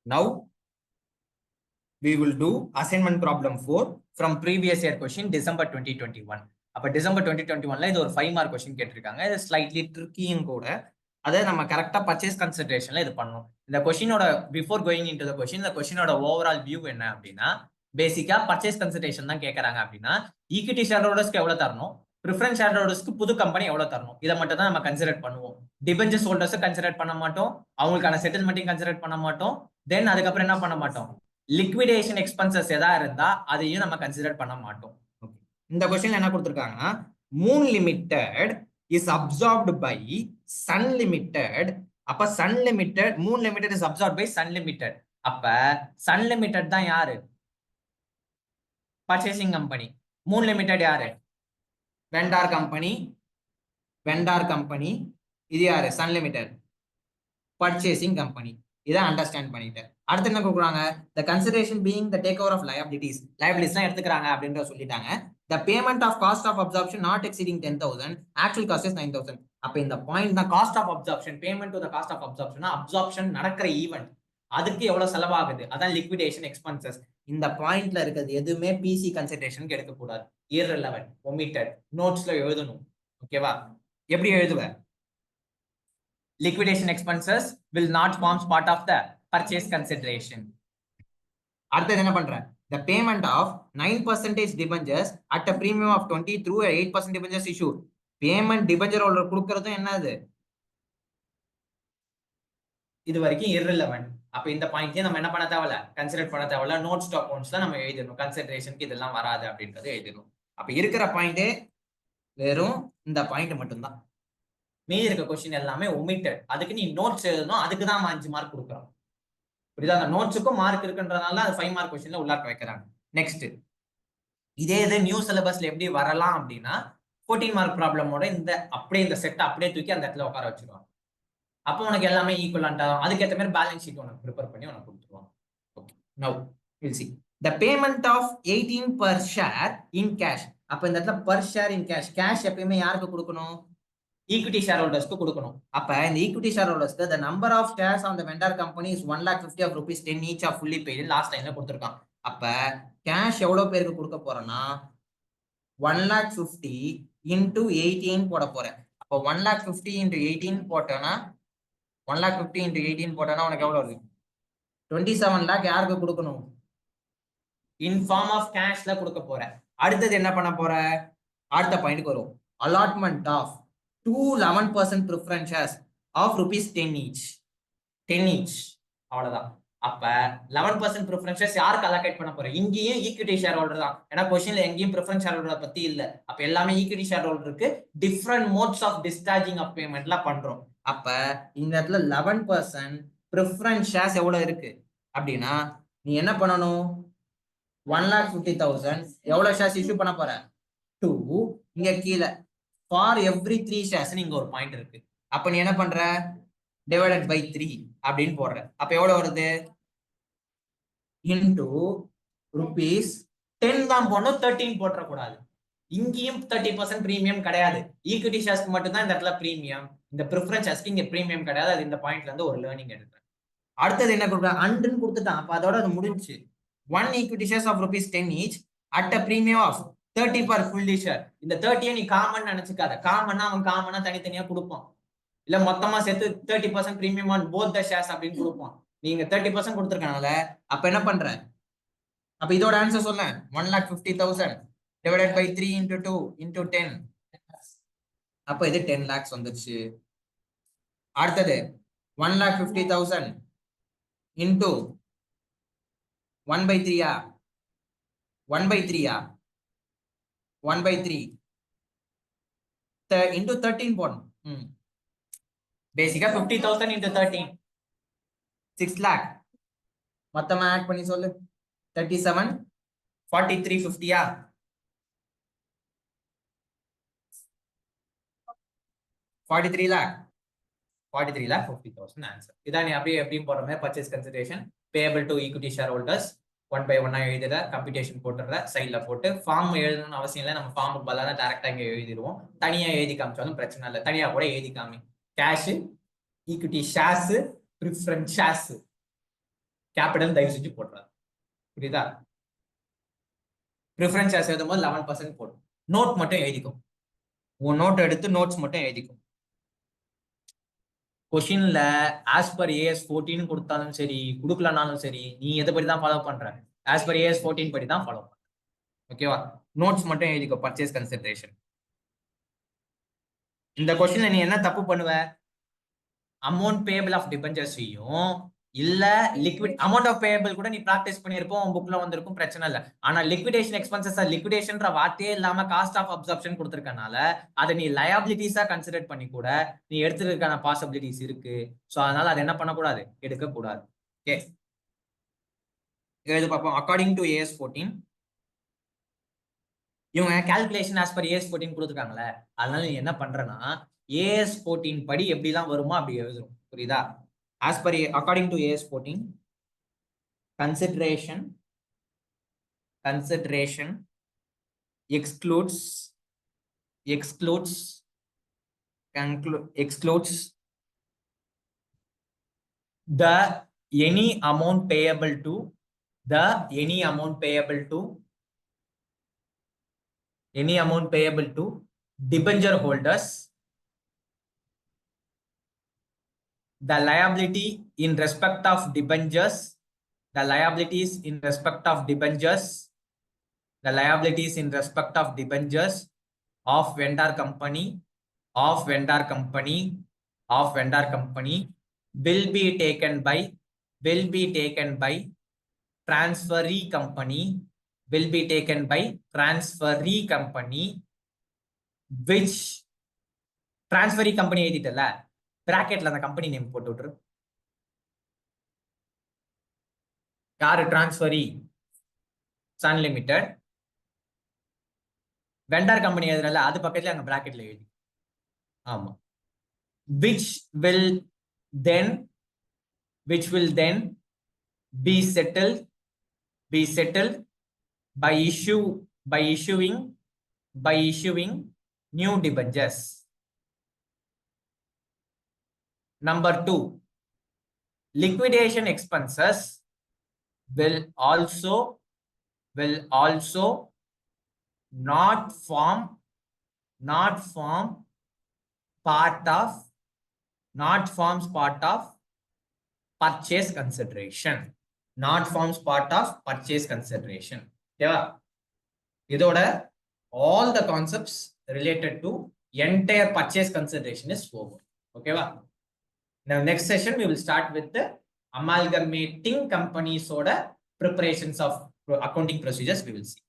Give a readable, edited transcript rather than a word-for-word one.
Now we will do assignment problem 4 from previous year question December 2021. அப்ப December 2021ல இது ஒரு 5 mark question கேட்டிருக்காங்க. இது ஸ்லைட்லி ட்ரிக்கியும் கூட. அதை நம்ம கரெக்டா பர்ச்சேஸ் கன்சிடரேஷன்ல இது பண்ணணும். இந்த கொஸ்டினோட before going into the question இந்த கொஸ்டினோட ஓவரால் வியூ என்ன அப்படின்னா பேசிக்கா பர்ச்சேஸ் கன்சிடரேஷன் தான் கேட்கறாங்க அப்படின்னா ஈக்விட்டி ஷேர் ஹோல்டர்ஸ்க்கு எவ்வளவு தரணும், ப்ரிஃபரன்ஸ் ஷேர் ஹோல்டர்ஸ்க்கு புது கம்பெனி எவ்வளவு தரணும், இதை மட்டும் தான் நம்ம கன்சிடர் பண்ணுவோம். டிபெஞ்சர்ஸ் ஹோல்டர்ஸ் கன்சிடர் பண்ண மாட்டோம், அவங்களுக்கான செட்டில்மெண்ட்டையும் கன்சிடர் பண்ண மாட்டோம். தென் அதுக்கப்புறம் என்ன பண்ண மாட்டோம், லிக்விடேஷன் எக்ஸ்பென்சஸ் எதா இருந்தா அதையும் நம்ம கன்சிடர் பண்ண மாட்டோம். இந்த கொஸ்டின்ல என்ன கொடுத்திருக்காங்கன்னா moon limited is absorbed by sun limited. அப்ப sun limited moon limited is absorbed by sun limited. அப்ப சன் லிமிடெட் தான் யாரு, பர்ச்சேசிங் கம்பெனி. மூன் லிமிடெட் யாரு, வெண்டார் கம்பெனி. வெண்டார் கம்பெனி இது யாரு, சன் லிமிடெட் பர்ச்சேசிங் கம்பெனி. இதை அண்டர்ஸ்டாண்ட் பண்ணிட்டேன். அடுத்து என்ன கொடுக்குறாங்க, the consideration being the takeover of liabilities தான் எடுத்துக்கிறாங்க அப்படின்ற சொல்லிட்டாங்க. the payment of cost of absorption not exceeding 10,000, actual cost is 9,000. அப்ப இந்த பாயிண்ட் தான் cost of absorption, payment to the cost of absorption. Absorption நடக்கிற ஈவென்ட் அதுக்கு எவ்வளவு செலவாகுது, அதான் லிக்விடேஷன் எக்ஸ்பென்சஸ். இந்த பாயிண்ட்ல இருக்கிறது எதுவுமே பிசி கன்சிடரேஷனுக்கு எடுக்க கூடாது. irrelevant, omitted, நோட்ஸ்ல எழுதணும். ஓகேவா, எப்படி எழுதுவ, liquidation expenses will not form part of the purchase consideration. அடுத்து என்ன பண்ற, the payment of 9% debentures at a premium of 20 through 8% debentures issued. Payment debenture holder கொடுக்கிறது என்னது, இது வரைக்கும் irrelevant. அப்ப இந்த பாயிண்ட்லயே நம்ம என்ன பண்ண தேவையில்ல, கன்சிடர் பண்ண தேவையில்ல. நோட்ஸ் டு அக்கவுண்ட்ஸ்ல நம்ம எழுதணும், கன்சிடரேஷனுக்கு இதெல்லாம் வராது அப்படின்றது எழுதணும். அப்ப இருக்கிற பாயிண்டே வெறும் இந்த பாயிண்ட் மட்டும்தான். மீதி இருக்க கொஸ்டின் எல்லாமே omitted. அதுக்கு நீ நோட்ஸ் எழுதணும், அதுக்கு தான் 5 மார்க் கொடுக்குறோம். புரியுதா, அந்த நோட்ஸுக்கும் மார்க் இருக்குன்றதுனால அது 5 மார்க் கொஸ்டின்ல உள்ளாக்க வைக்கிறாங்க. நெக்ஸ்ட் இதே இது நியூ சிலபஸ்ல எப்படி வரலாம் அப்படின்னா 14 மார்க் ப்ராப்ளமோட இந்த அப்படியே இந்த செட்டை அப்படியே தூக்கி அந்த இடத்துல உட்கார வச்சிருவாங்க. அப்போ உனக்கு எல்லாமே ஈக்குவலண்டா அதுக்கேற்ற மாதிரி பேலன்ஸ் ஷீட் உனக்கு ப்ரிப்பேர் பண்ணி உனக்கு கொடுத்துருவாங்க. Okay, now will see the payment of 18 per share in cash. அப்ப இந்த இடத்துல per share in cash, cash எப்பயுமே யாருக்கு கொடுக்கணும், ஈக்விட்டி ஷேர் ஹோல்டர்ஸ்க்கு கொடுக்கணும். அப்ப இந்த ஈக்விட்டி ஷேர் ஹோல்டர்ஸ்க்கு the number of shares on the vendor company is 1,50,000 of rupees 10 each of fully paid. Last லைன்ல கொடுத்திருக்கான். அப்ப கேஷ் எவ்வளவு பேருக்கு கொடுக்க போறேன்னா 1,50,000 into 18 போட போறேன். அப்ப 1,50,000 into 18 போட்டேன்னா 1,50,000 into 18 போட்டேன்னா உனக்கு எவ்வளவு வருது, 27 lakh யாருக்கு கொடுக்கணும், இன் ஃபார்ம் ஆஃப் கேஷ்ல கொடுக்க போறேன். அடுத்தது என்ன பண்ண போற, அடுத்த பாயிண்ட்க்கு வரும், allotment of 11% preference shares of rupees 10 each. 10 each அவ்வளவுதான். அப்ப 11% preference shares யாருக்கு அலோகேட் பண்ண போறேன், இங்கேயும் ஈக்விட்டி ஷேர் ஹோல்டர் தான். ஏன்னா கொஸ்டின்ல எங்கேயும் preference share holder பத்தி இல்ல. அப்ப எல்லாமே ஈக்விட்டி ஷேர் ஹோல்டருக்கு different modes of discharging of பேமெண்ட்ல பண்றோம். அப்ப இந்த இடத்துல 11% preference shares எவ்வளவு இருக்கு அப்படின்னா நீ என்ன பண்ணணும், 1,50,000 எவ்வளவு ஷேர்ஸ் இஷ்யூ பண்ண போற, 2. இங்க கீழே for every 3 shares இங்க ஒரு பாயிண்ட் இருக்கு. அப்ப நீ என்ன பண்ற, divided by 3 அப்படின்னு போடுற. அப்ப எவ்வளவு வருது, into rupees 10 தான் போடணும், 13 போட்டுற கூடாது. இங்கேயும் 30% பிரீமியம் கிடையாது. ஈக்விட்டி ஷேர்ஸ்க்கு மட்டும் தான் இந்த இடத்துல பிரீமியம், இந்த ப்ரிஃபரன்ஸ் ஷேர்ஸ்க்கு இங்க பிரீமியம் கிடையாது. அது இந்த பாயிண்ட்ல இருந்து ஒரு லேர்னிங் எடுக்கிறேன். அடுத்தது என்ன கொடுக்குறேன், அண்டுன்னு கொடுத்துட்டான். அப்ப அதோட அது முடிஞ்சு. 1 equity shares of rupees 10 each at a premium of 30 per fully share. இந்த 30 நீ காமன் நினைச்சுக்காத. காமன்னா அவன் காமனா தனித்தனியா கொடுப்பான், இல்ல மொத்தமா சேர்த்து 30% premium on both the shares அப்படின்னு கொடுப்பான். நீங்க 30% கொடுத்துருக்கனால அப்ப என்ன பண்ற, அப்ப இதோட ஆன்சர் சொல்ல 1,50,000 divided by 3 into 2 into 10. அப்ப இது 10 lakhs வந்துருச்சு. அடுத்தது 1,50,000 into 1 by 3 1 by 3 1 by 3 into 13 போடணும். பேசிக்கா 50,000 into 13 6 lakh. மொத்தமா ஆட் பண்ணி சொல்லு, 37 43 50 43 lakh 50,000 ஆன்சர். இதான் நீ அப்படியே எப்படியும் போடுற மாதிரி purchase consideration payable to equity share holders 1 by 1 எழுதுற, கம்ப்யூட்டேஷன் போட்டுற, சைட்ல போட்டு ஃபார்ம் எழுதணும்னு அவசியம் இல்லை. நம்ம ஃபார்முக்கு பதிலாக டேரக்டா இங்க எழுதிடுவோம். தனியா எழுதி காமிச்சாலும் பிரச்சனை இல்லை, தனியா கூட எழுதி காமி. Cash, equity shares, preference shares capital தயவு செஞ்சு போட்டுறாரு. புரியுதா? ப்ரிஃபரன்ஸ் ஷேர்ஸ் எழுதும் போது 11% போடும். நோட் மட்டும் எழுதிக்கும். உன் நோட் எடுத்து நோட்ஸ் மட்டும் எழுதிக்கும். கொஷின்ல ஆஸ் பர் ஏஎஸ் 14 கொடுத்தாலும் சரி கொடுக்கலனாலும் சரி நீ எதை படி தான் ஃபாலோ பண்ற? ஆஸ் பர் ஏஎஸ் 14 படி தான் ஃபாலோ பண்ற. ஓகேவா? நோட்ஸ் மட்டும் எழுதிக்கோ. Purchase consideration. இந்த கொஸ்டின்ல நீ என்ன தப்பு பண்ணுவ? அமௌண்ட் பேபிள் ஆஃப் டிபெஞ்சர்ஸையும் இல்ல லிக்விட் அமௌண்ட் ஆஃப் பேபிள் கூட நீ பிராக்டிஸ் பண்ணிருப்போம், புக்ல வந்திருக்கும், பிரச்சனை இல்ல. ஆனா லிக்விடேஷன் எக்ஸ்பென்சஸ் லிக்விடேஷன்ற வார்த்தையே இல்லாம காஸ்ட் ஆஃப் அப்சர்ப்ஷன் கொடுத்திருக்கனால அதை நீ லயபிலிட்டிஸா கன்சிடர் பண்ணி கூட நீ எடுத்துக்கிறதுக்கான பாசிபிலிட்டிஸ் இருக்கு. சோ அதனால அதை என்ன பண்ணக்கூடாது? எடுக்க கூடாது. ஓகே, இது பார்ப்போம். அக்கார்டிங் டு ஏஎஸ் 14 இவங்க கால்குலேஷன் ஆஸ் பர் ஏஎஸ் 14 கொடுத்துருக்காங்களே, அதனால நீ என்ன பண்றனா ஏஎஸ் 14 படி எப்படிலாம் வருமோ அப்படி எழுதுறோம். புரியுதா? as per according to AS 14 consideration excludes the any amount payable to debenture holders, the liability in respect of debentures, the liabilities in respect of debentures of vendor company will be taken by transferee company, which transferee company எழுதிட்டல, பிராக்கெட்ல அந்த company name போட்டு விட்டுரு. யாரு transferee? Sun limited. Vendor company எழுதுறல அது பக்கத்துல அங்க பிராக்கெட்ல எழுதி. ஆமா. which will then be settled by issuing new debentures. Number 2, liquidation expenses will also not form part of purchase consideration. ஓகேவா? இதோட all the concepts related to entire purchase consideration is over. ஓகேவா? Now next session we will start with the amalgamating companies oda preparations of accounting procedures we will see.